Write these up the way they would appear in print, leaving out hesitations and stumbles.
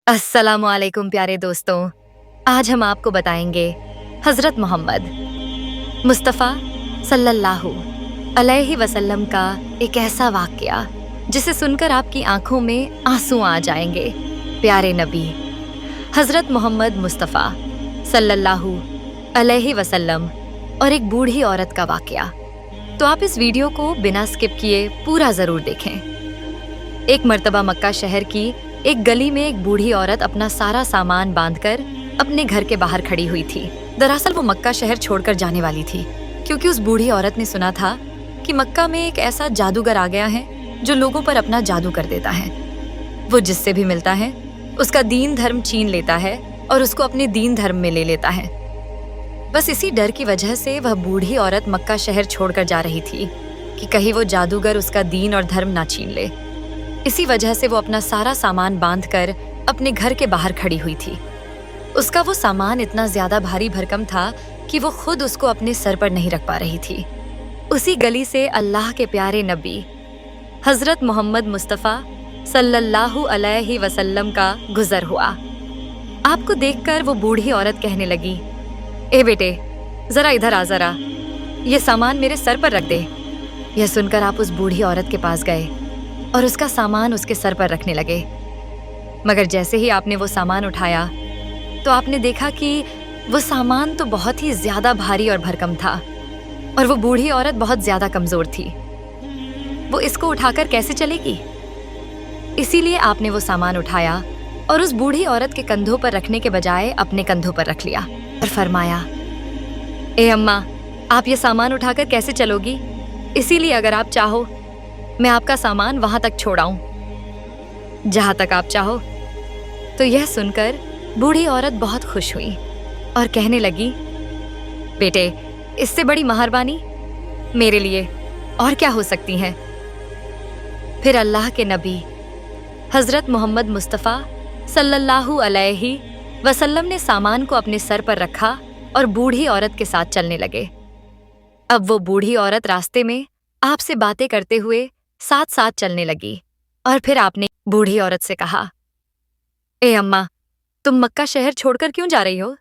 अस्सलामु अलैकुम प्यारे दोस्तों। आज हम आपको बताएंगे हज़रत मोहम्मद मुस्तफ़ा सल्लल्लाहु अलैहि वसल्लम का एक ऐसा वाक़या जिसे सुनकर आपकी आंखों में आंसू आ जाएंगे। प्यारे नबी हज़रत मोहम्मद मुस्तफ़ा सल्लल्लाहु अलैहि वसल्लम और एक बूढ़ी औरत का वाक़या। तो आप इस वीडियो को बिना स्किप किए पूरा ज़रूर देखें। एक मर्तबा मक्का शहर की एक गली में एक बूढ़ी औरत अपना सारा सामान बांधकर अपने घर के बाहर खड़ी हुई थी। दरअसल वो मक्का शहर छोड़कर जाने वाली थी, क्योंकि उस बूढ़ी औरत ने सुना था कि मक्का में एक ऐसा जादूगर आ गया है जो लोगों पर अपना जादू कर देता है। वो जिससे भी मिलता है उसका दीन धर्म छीन लेता है और उसको अपने दीन धर्म में ले लेता है। बस इसी डर की वजह से वह बूढ़ी औरत मक्का शहर छोड़कर जा रही थी कि कहीं वो जादूगर उसका दीन और धर्म ना छीन ले। इसी वजह से वो अपना सारा सामान बांधकर अपने घर के बाहर खड़ी हुई थी। उसका वो सामान इतना ज्यादा भारी भरकम था कि वो खुद उसको अपने सर पर नहीं रख पा रही थी। उसी गली से अल्लाह के प्यारे नबी हजरत मोहम्मद मुस्तफ़ा सल्लल्लाहु अलैहि वसल्लम का गुजर हुआ। आपको देखकर वो बूढ़ी औरत कहने लगी, ए बेटे, जरा इधर आ, जरा ये सामान मेरे सर पर रख दे। यह सुनकर आप उस बूढ़ी औरत के पास गए और उसका सामान उसके सर पर रखने लगे। मगर जैसे ही आपने वो सामान उठाया तो आपने देखा कि वो सामान तो बहुत ही ज्यादा भारी और भरकम था और वो बूढ़ी औरत बहुत ज्यादा कमजोर थी। वो इसको उठाकर कैसे चलेगी? इसीलिए आपने वो सामान उठाया और उस बूढ़ी औरत के कंधों पर रखने के बजाय अपने कंधों पर रख लिया और फरमाया, ए अम्मा, आप ये सामान उठाकर कैसे चलोगी? इसीलिए अगर आप चाहो मैं आपका सामान वहां तक छोड़ाऊं, जहां तक आप चाहो। तो यह सुनकर बूढ़ी औरत बहुत खुश हुई और कहने लगी, बेटे, इससे बड़ी मेहरबानी मेरे लिए और क्या हो सकती है। फिर अल्लाह के नबी हजरत मोहम्मद मुस्तफ़ा सल्लल्लाहु अलैहि वसल्लम ने सामान को अपने सर पर रखा और बूढ़ी औरत के साथ चलने लगे। अब वो बूढ़ी औरत रास्ते में आपसे बातें करते हुए साथ साथ चलने लगी और फिर आपने बूढ़ी औरत से कहा, ए अम्मा, तुम मक्का शहर छोड़कर क्यों जा रही हो?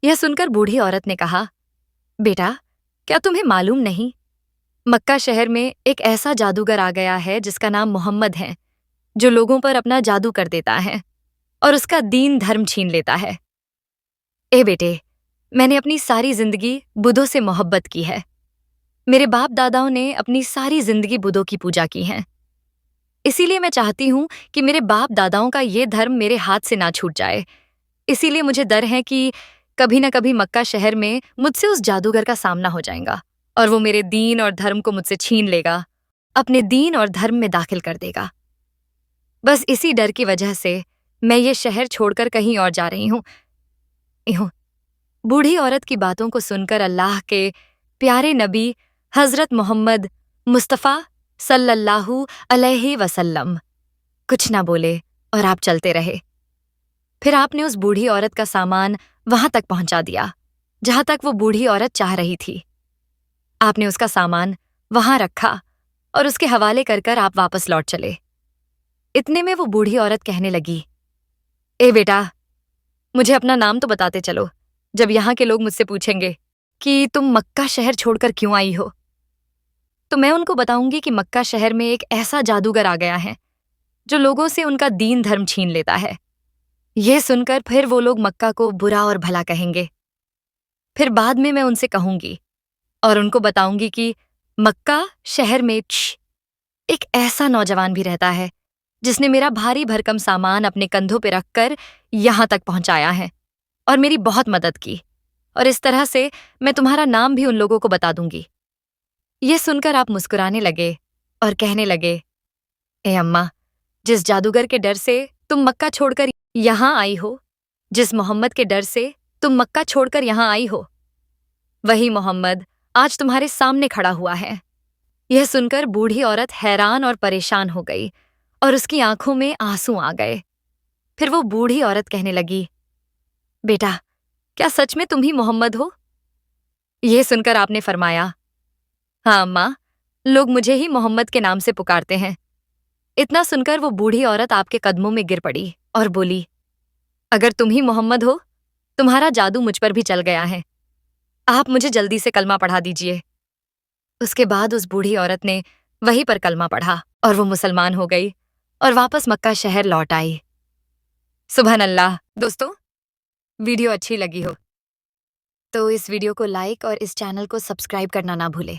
यह सुनकर बूढ़ी औरत ने कहा, बेटा, क्या तुम्हें मालूम नहीं, मक्का शहर में एक ऐसा जादूगर आ गया है जिसका नाम मोहम्मद है, जो लोगों पर अपना जादू कर देता है और उसका दीन धर्म छीन लेता है। ए बेटे, मैंने अपनी सारी जिंदगी बुद्धों से मोहब्बत की है। मेरे बाप दादाओं ने अपनी सारी जिंदगी बुद्धों की पूजा की है। इसीलिए मैं चाहती हूँ कि मेरे बाप दादाओं का ये धर्म मेरे हाथ से ना छूट जाए। इसीलिए मुझे डर है कि कभी न कभी मक्का शहर में मुझसे उस जादूगर का सामना हो जाएगा और वो मेरे दीन और धर्म को मुझसे छीन लेगा, अपने दीन और धर्म में दाखिल कर देगा। बस इसी डर की वजह से मैं ये शहर छोड़कर कहीं और जा रही हूँ। बूढ़ी औरत की बातों को सुनकर अल्लाह के प्यारे नबी हजरत मोहम्मद मुस्तफ़ा सल्लल्लाहु अलैहि वसल्लम कुछ ना बोले और आप चलते रहे। फिर आपने उस बूढ़ी औरत का सामान वहां तक पहुंचा दिया जहां तक वो बूढ़ी औरत चाह रही थी। आपने उसका सामान वहां रखा और उसके हवाले कर आप वापस लौट चले। इतने में वो बूढ़ी औरत कहने लगी, ए बेटा, मुझे अपना नाम तो बताते चलो, जब यहाँ के लोग मुझसे पूछेंगे कि तुम मक्का शहर छोड़कर क्यों आई हो, तो मैं उनको बताऊंगी कि मक्का शहर में एक ऐसा जादूगर आ गया है जो लोगों से उनका दीन धर्म छीन लेता है। यह सुनकर फिर वो लोग मक्का को बुरा और भला कहेंगे। फिर बाद में मैं उनसे कहूंगी और उनको बताऊंगी कि मक्का शहर में एक ऐसा नौजवान भी रहता है जिसने मेरा भारी भरकम सामान अपने कंधों पे रखकर यहां तक पहुंचाया है और मेरी बहुत मदद की, और इस तरह से मैं तुम्हारा नाम भी उन लोगों को बता दूंगी। ये सुनकर आप मुस्कुराने लगे और कहने लगे, ए अम्मा, जिस जादूगर के डर से तुम मक्का छोड़कर यहाँ आई हो, जिस मोहम्मद के डर से तुम मक्का छोड़कर यहाँ आई हो, वही मोहम्मद आज तुम्हारे सामने खड़ा हुआ है। यह सुनकर बूढ़ी औरत हैरान और परेशान हो गई और उसकी आंखों में आंसू आ गए। फिर वो बूढ़ी औरत कहने लगी, बेटा, क्या सच में तुम ही मोहम्मद हो? यह सुनकर आपने फरमाया, हाँ अम्मा, लोग मुझे ही मोहम्मद के नाम से पुकारते हैं। इतना सुनकर वो बूढ़ी औरत आपके कदमों में गिर पड़ी और बोली, اگر تم ہی محمد ہو تمہارا جادو مجھ پر بھی چل گیا ہے، آپ مجھے جلدی سے کلمہ پڑھا دیجئے۔ اس کے بعد اس بوڑھی عورت نے وہیں پر کلمہ پڑھا اور وہ مسلمان ہو گئی اور واپس مکہ شہر لوٹ آئی۔ سبحان اللہ۔ دوستو، ویڈیو اچھی لگی ہو تو اس ویڈیو کو لائک اور اس چینل کو سبسکرائب کرنا نہ بھولے۔